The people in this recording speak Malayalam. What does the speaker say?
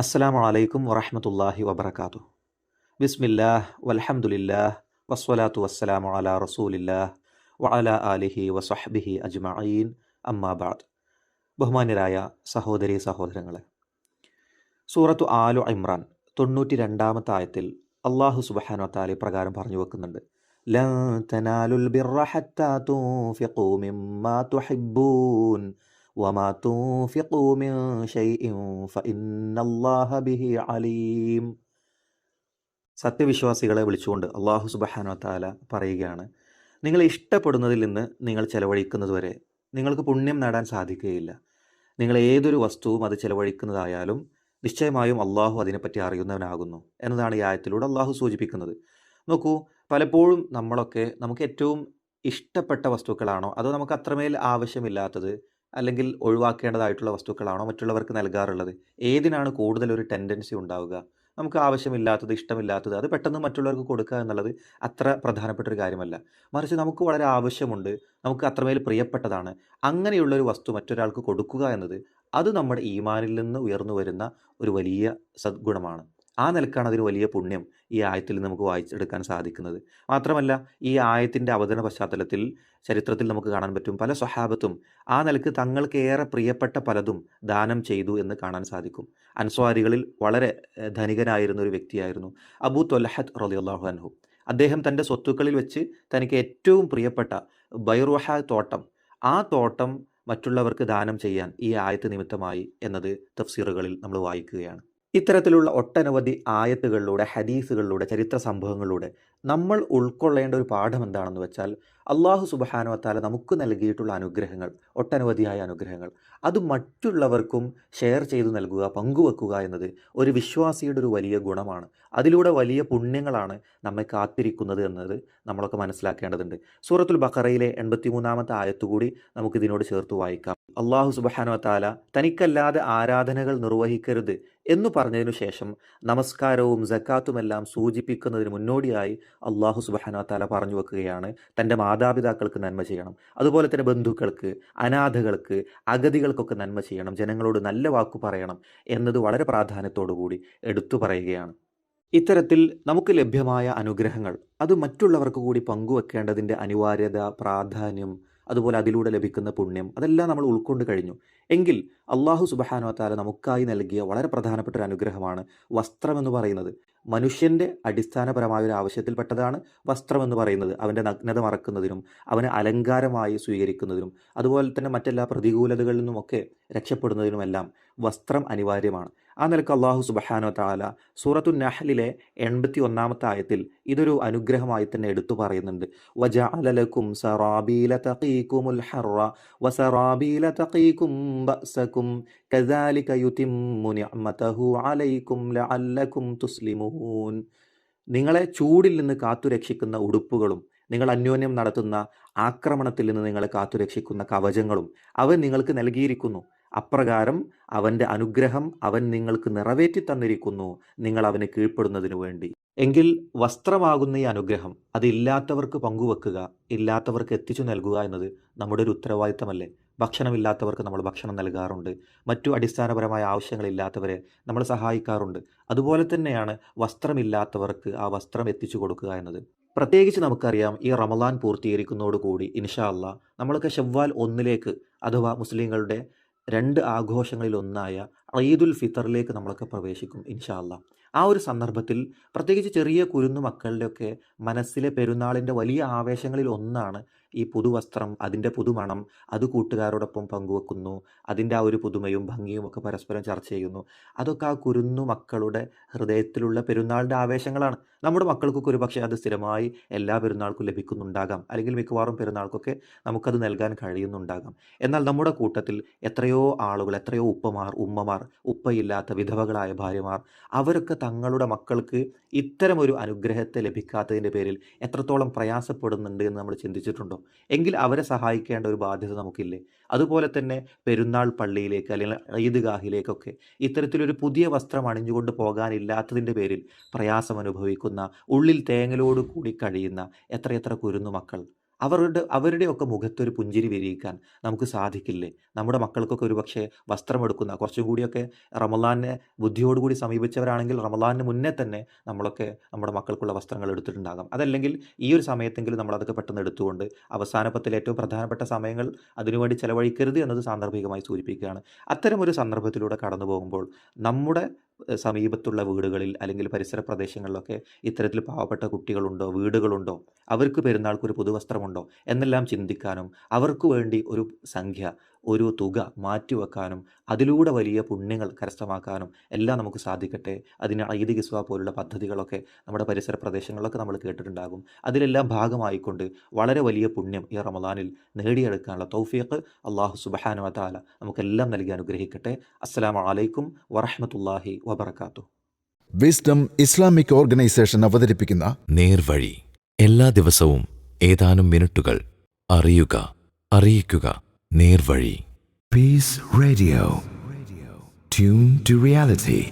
അസ്സലാമു അലൈക്കും വറഹ്മത്തുള്ളാഹി വബറകാതുഹു. ബിസ്മില്ലാഹ് വൽഹംദുലില്ലാഹ് വസ്സലാത്തു വസ്സലാമു അലാ റസൂലില്ലാഹ് വഅലാ ആലിഹി വസഹ്ബിഹി അജ്മഈൻ. അമ്മാ ബഅദ്. ബഹുമാന്യരായ സഹോദരീ സഹോദരങ്ങളെ, സൂറത്തു ആലു ഇമ്രാൻ 92-ാമത്തെ ആയത്തിൽ അല്ലാഹു സുബ്ഹാനഹു വ തആല പ്രകാരം പറഞ്ഞു വെക്കുന്നുണ്ട്: ലൻ തനാലുൽ ബിർറ ഹത്താ തുൻഫിഖൂ മിമ്മാ തുഹിബ്ബൂൻ വമാ തുൻഫിഖൂ മിൻ ഷൈഇൻ ഫഇന്നല്ലാഹ ബിഹി അലീം. സത്യവിശ്വാസികളെ വിളിച്ചുകൊണ്ട് അല്ലാഹു സുബ്ഹാനഹു വ തആല പറയുകയാണ്, നിങ്ങൾ ഇഷ്ടപ്പെടുന്നതിൽ നിന്ന് നിങ്ങൾ ചെലവഴിക്കുന്നതുവരെ നിങ്ങൾക്ക് പുണ്യം നേടാൻ സാധിക്കുകയില്ല. നിങ്ങൾ ഏതൊരു വസ്തുവും അത് ചെലവഴിക്കുന്നതായാലും നിശ്ചയമായും അള്ളാഹു അതിനെപ്പറ്റി അറിയുന്നവനാകുന്നു എന്നതാണ് ഈ ആയത്തിലൂടെ അള്ളാഹു സൂചിപ്പിക്കുന്നത്. നോക്കൂ, പലപ്പോഴും നമുക്ക് ഏറ്റവും ഇഷ്ടപ്പെട്ട വസ്തുക്കളാണോ അതോ നമുക്ക് അത്രമേൽ ആവശ്യമില്ലാത്തത് അല്ലെങ്കിൽ ഒഴിവാക്കേണ്ടതായിട്ടുള്ള വസ്തുക്കളാണോ മറ്റുള്ളവർക്ക് നൽകാറുള്ളത്? ഏതിനാണ് കൂടുതൽ ഒരു ടെൻഡൻസി ഉണ്ടാവുക? നമുക്ക് ആവശ്യമില്ലാത്തത്, ഇഷ്ടമില്ലാത്തത് അത് പെട്ടെന്ന് മറ്റുള്ളവർക്ക് കൊടുക്കുക എന്നുള്ളത് അത്ര പ്രധാനപ്പെട്ട ഒരു കാര്യമല്ല. മറിച്ച് നമുക്ക് വളരെ ആവശ്യമുണ്ട്, നമുക്ക് അത്രമേൽ പ്രിയപ്പെട്ടതാണ്, അങ്ങനെയുള്ളൊരു വസ്തു മറ്റൊരാൾക്ക് കൊടുക്കുക എന്നത് അത് നമ്മുടെ ഈമാനിൽ നിന്ന് ഉയർന്നു വരുന്ന ഒരു വലിയ സദ്ഗുണമാണ്. ആ നിലക്കാണ് അതിന് വലിയ പുണ്യം ഈ ആയത്തിൽ നമുക്ക് വായിച്ചെടുക്കാൻ സാധിക്കുന്നത്. മാത്രമല്ല, ഈ ആയത്തിൻ്റെ അവതരണ പശ്ചാത്തലത്തിൽ ചരിത്രത്തിൽ നമുക്ക് കാണാൻ പറ്റും, പല സ്വഹാബത്തും ആ നിലക്ക് തങ്ങൾക്ക് ഏറെ പ്രിയപ്പെട്ട പലതും ദാനം ചെയ്തു എന്ന് കാണാൻ സാധിക്കും. അൻസ്വാരികളിൽ വളരെ ധനികനായിരുന്ന ഒരു വ്യക്തിയായിരുന്നു അബൂ ത്വൽഹത്ത് റളിയല്ലാഹു അൻഹു. അദ്ദേഹം തൻ്റെ സ്വത്തുക്കളിൽ വെച്ച് തനിക്ക് ഏറ്റവും പ്രിയപ്പെട്ട ബൈറുഹ തോട്ടം, ആ തോട്ടം മറ്റുള്ളവർക്ക് ദാനം ചെയ്യാൻ ഈ ആയത്ത് നിമിത്തമായി എന്നത് തഫ്സീറുകളിൽ നമ്മൾ വായിക്കുകയാണ്. ഇത്തരത്തിലുള്ള ഒട്ടനവധി ആയത്തുകളിലൂടെ, ഹദീസുകളിലൂടെ, ചരിത്ര സംഭവങ്ങളിലൂടെ നമ്മൾ ഉൾക്കൊള്ളേണ്ട ഒരു പാഠം എന്താണെന്ന് വെച്ചാൽ, അള്ളാഹു സുബ്ഹാനഹു വ തആല നമുക്ക് നൽകിയിട്ടുള്ള അനുഗ്രഹങ്ങൾ, ഒട്ടനവധിയായ അനുഗ്രഹങ്ങൾ, അത് മറ്റുള്ളവർക്കും ഷെയർ ചെയ്തു നൽകുക, പങ്കുവെക്കുക എന്നത് ഒരു വിശ്വാസിയുടെ ഒരു വലിയ ഗുണമാണ്. അതിലൂടെ വലിയ പുണ്യങ്ങളാണ് നമ്മെ കാത്തിരിക്കുന്നത് എന്നത് നമ്മളൊക്കെ മനസ്സിലാക്കേണ്ടതുണ്ട്. സൂറത്തുൽ ബഖറയിലെ 83-ാമത്തെ ആയത്തുകൂടി നമുക്കിതിനോട് ചേർത്ത് വായിക്കാം. അള്ളാഹു സുബ്ഹാനഹു വ തആല തനിക്കല്ലാതെ ആരാധനകൾ നിർവഹിക്കരുത് എന്നു പറഞ്ഞതിനു ശേഷം നമസ്കാരവും സക്കാത്തുമെല്ലാം സൂചിപ്പിക്കുന്നതിന് മുന്നോടിയായി അള്ളാഹു സുബ്ഹാനഹു വ തആല പറഞ്ഞു വെക്കുകയാണ്, തൻ്റെ മാതാപിതാക്കൾക്ക് നന്മ ചെയ്യണം, അതുപോലെ തന്നെ ബന്ധുക്കൾക്ക്, അനാഥകൾക്ക്, അഗതികൾക്കൊക്കെ നന്മ ചെയ്യണം, ജനങ്ങളോട് നല്ല വാക്കു പറയണം എന്നത് വളരെ പ്രാധാന്യത്തോടു കൂടി എടുത്തു പറയുകയാണ്. ഇത്തരത്തിൽ നമുക്ക് ലഭ്യമായ അനുഗ്രഹങ്ങൾ അത് മറ്റുള്ളവർക്ക് കൂടി പങ്കുവെക്കേണ്ടതിൻ്റെ അനിവാര്യത, പ്രാധാന്യം, അതുപോലെ അതിലൂടെ ലഭിക്കുന്ന പുണ്യം, അതെല്ലാം നമ്മൾ ഉൾക്കൊണ്ട് കഴിഞ്ഞു എങ്കിൽ അള്ളാഹു സുബ്ഹാനഹു വ തആല നമുക്കായി നൽകിയ വളരെ പ്രധാനപ്പെട്ട ഒരു അനുഗ്രഹമാണ് വസ്ത്രം എന്ന് പറയുന്നത്. മനുഷ്യൻ്റെ അടിസ്ഥാനപരമായ ഒരു ആവശ്യത്തിൽപ്പെട്ടതാണ് വസ്ത്രം എന്ന് പറയുന്നത്. അവൻ്റെ നഗ്നത മറക്കുന്നതിനും അവനെ അലങ്കാരമായി സ്വീകരിക്കുന്നതിനും അതുപോലെ തന്നെ മറ്റെല്ലാ പ്രതികൂലതകളിൽ നിന്നുമൊക്കെ രക്ഷപ്പെടുന്നതിനുമെല്ലാം വസ്ത്രം അനിവാര്യമാണ്. ആ നിലക്ക് അള്ളാഹു സുബ്ഹാനഹു വ തആല സൂറത്തുൻ നഹ്ലിലെ 81-ാമത്തെ ആയത്തിൽ ഇതൊരു അനുഗ്രഹമായി തന്നെ എടുത്തു പറയുന്നുണ്ട്. വജഅല ലക്കും സറാബീല തഖീകുമുൽ ഹർറ വസറാബീല തഖീകും ബഅസകും കദാലിക യുതിമ്മു നിഅമതഹു അലൈക്കും ലഅല്ലകും തുസ്ലിമൂൻ. നിങ്ങളെ ചൂടിൽ നിന്ന് കാത്തുരക്ഷിക്കുന്ന ഉടുപ്പുകളും നിങ്ങൾ അന്യോന്യം നടത്തുന്ന ആക്രമണത്തിൽ നിന്ന് നിങ്ങളെ കാത്തുരക്ഷിക്കുന്ന കവചങ്ങളും അവൻ നിങ്ങൾക്ക് നൽകിയിരിക്കുന്നു. അപ്രകാരം അവൻ്റെ അനുഗ്രഹം അവൻ നിങ്ങൾക്ക് നിറവേറ്റി തന്നിരിക്കുന്നു, നിങ്ങൾ അവന് കീഴ്പ്പെടുന്നതിനു വേണ്ടി. എങ്കിൽ വസ്ത്രമാകുന്ന ഈ അനുഗ്രഹം അതില്ലാത്തവർക്ക് പങ്കുവെക്കുക, ഇല്ലാത്തവർക്ക് എത്തിച്ചു നൽകുക എന്നത് നമ്മുടെ ഒരു ഉത്തരവാദിത്തമല്ലേ? ഭക്ഷണമില്ലാത്തവർക്ക് നമ്മൾ ഭക്ഷണം നൽകാറുണ്ട്, മറ്റു അടിസ്ഥാനപരമായ ആവശ്യങ്ങളില്ലാത്തവരെ നമ്മൾ സഹായിക്കാറുണ്ട്. അതുപോലെ തന്നെയാണ് വസ്ത്രമില്ലാത്തവർക്ക് ആ വസ്ത്രം എത്തിച്ചു കൊടുക്കുക എന്നത്. പ്രത്യേകിച്ച് നമുക്കറിയാം, ഈ റമളാൻ പൂർത്തീകരിക്കുന്നതോടുകൂടി ഇൻഷാ അള്ളാ നമ്മളൊക്കെ ശവ്വാൽ 1 അഥവാ മുസ്ലിങ്ങളുടെ 2 ആഘോഷങ്ങളിൽ ഒന്നായ ഈദുൽ ഫിത്തറിലേക്ക് നമ്മളൊക്കെ പ്രവേശിക്കും ഇൻഷാ അള്ളാ. ആ ഒരു സന്ദർഭത്തിൽ പ്രത്യേകിച്ച് ചെറിയ കുരുന്നു മക്കളുടെയൊക്കെ മനസ്സിലെ പെരുന്നാളിൻ്റെ വലിയ ആവേശങ്ങളിൽ ഒന്നാണ് ഈ പുതുവസ്ത്രം, അതിൻ്റെ പുതുമണം, അത് കൂട്ടുകാരോടൊപ്പം പങ്കുവെക്കുന്നു, അതിൻ്റെ ആ ഒരു പുതുമയും ഭംഗിയും ഒക്കെ പരസ്പരം ചർച്ച ചെയ്യുന്നു. അതൊക്കെ ആ കുരുന്നു മക്കളുടെ ഹൃദയത്തിലുള്ള പെരുന്നാളിൻ്റെ ആവേശങ്ങളാണ്. നമ്മുടെ മക്കൾക്കൊക്കെ ഒരു പക്ഷേ അത് സ്ഥിരമായി എല്ലാ പെരുന്നാൾക്കും ലഭിക്കുന്നുണ്ടാകാം, അല്ലെങ്കിൽ മിക്കവാറും പെരുന്നാൾക്കൊക്കെ നമുക്കത് നൽകാൻ കഴിയുന്നുണ്ടാകാം. എന്നാൽ നമ്മുടെ കൂട്ടത്തിൽ എത്രയോ ആളുകൾ, എത്രയോ ഉപ്പമാർ, ഉമ്മമാർ, ഉപ്പയില്ലാത്ത വിധവകളായ ഭാര്യമാർ, അവരൊക്കെ തങ്ങളുടെ മക്കൾക്ക് ഇത്തരമൊരു അനുഗ്രഹത്തെ ലഭിക്കാത്തതിൻ്റെ പേരിൽ എത്രത്തോളം പ്രയാസപ്പെടുന്നുണ്ട് എന്ന് നമ്മൾ ചിന്തിച്ചിട്ടുണ്ടോ? എങ്കിൽ അവരെ സഹായിക്കേണ്ട ഒരു ബാധ്യത നമുക്കില്ലേ? അതുപോലെ തന്നെ പെരുന്നാൾ പള്ളിയിലേക്ക് അല്ലെങ്കിൽ ഈദ്ഗാഹിലേക്കൊക്കെ ഇത്തരത്തിലൊരു പുതിയ വസ്ത്രം അണിഞ്ഞുകൊണ്ട് പോകാനില്ലാത്തതിൻ്റെ പേരിൽ പ്രയാസം അനുഭവിക്കുന്ന, ഉള്ളിൽ തേങ്ങലോട് കൂടി കഴിയുന്ന എത്രയെത്ര കുരുന്നു മക്കൾ, അവരുടെയൊക്കെ മുഖത്തൊരു പുഞ്ചിരി വിരിയിക്കാൻ നമുക്ക് സാധിക്കില്ലേ? നമ്മുടെ മക്കൾക്കൊക്കെ ഒരുപക്ഷേ വസ്ത്രമെടുക്കുന്ന കുറച്ചും കൂടിയൊക്കെ റമളാനെ ബുദ്ധിയോടുകൂടി സമീപിച്ചവരാണെങ്കിൽ റമളാനിന് മുന്നേ തന്നെ നമ്മളൊക്കെ നമ്മുടെ മക്കൾക്കുള്ള വസ്ത്രങ്ങൾ എടുത്തിട്ടുണ്ടാകാം. അതല്ലെങ്കിൽ ഈ ഒരു സമയത്തെങ്കിലും നമ്മളതൊക്കെ പെട്ടെന്ന് എടുത്തുകൊണ്ട് അവസാന പത്തിലെ ഏറ്റവും പ്രധാനപ്പെട്ട സമയങ്ങൾ അതിനുവേണ്ടി ചെലവഴിക്കരുത് എന്നത് സാന്ദർഭികമായി സൂചിപ്പിക്കുകയാണ്. അത്തരമൊരു സന്ദർഭത്തിലൂടെ കടന്നു പോകുമ്പോൾ നമ്മുടെ സമീപത്തുള്ള വീടുകളിൽ അല്ലെങ്കിൽ പരിസര പ്രദേശങ്ങളിലൊക്കെ ഇത്തരത്തിൽ പാവപ്പെട്ട കുട്ടികളുണ്ടോ, വീടുകളുണ്ടോ, അവർക്ക് പെരുന്നാൾക്കൊരു പുതുവസ്ത്രമുണ്ടോ എന്നെല്ലാം ചിന്തിക്കാനും അവർക്ക് വേണ്ടി ഒരു സംഖ്യ, ഒരു തുക മാറ്റിവെക്കാനും അതിലൂടെ വലിയ പുണ്യങ്ങൾ കരസ്ഥമാക്കാനും എല്ലാം നമുക്ക് സാധിക്കട്ടെ. അതിന് ഈദ് കിസ്വ പോലുള്ള പദ്ധതികളൊക്കെ നമ്മുടെ പരിസര പ്രദേശങ്ങളിലൊക്കെ നമ്മൾ കേട്ടിട്ടുണ്ടാകും. അതിലെല്ലാം ഭാഗമായിക്കൊണ്ട് വളരെ വലിയ പുണ്യം ഈ റമളാനിൽ നേടിയെടുക്കാനുള്ള തൗഫീഖ് അല്ലാഹു സുബ്ഹാനഹു വ തആല നമുക്കെല്ലാം നൽകി അനുഗ്രഹിക്കട്ടെ. അസ്സലാമു അലൈക്കും വറഹ്മത്തുള്ളാഹി വബറകാതുഹു. വിസ്ഡം ഇസ്ലാമിക് ഓർഗനൈസേഷൻ അവതരിപ്പിക്കുന്ന നേർവഴി. എല്ലാ ദിവസവും ഏതാനും മിനിറ്റുകൾ അറിയുക, അറിയിക്കുക. നേർവഴി. Peace Radio. Tune to reality.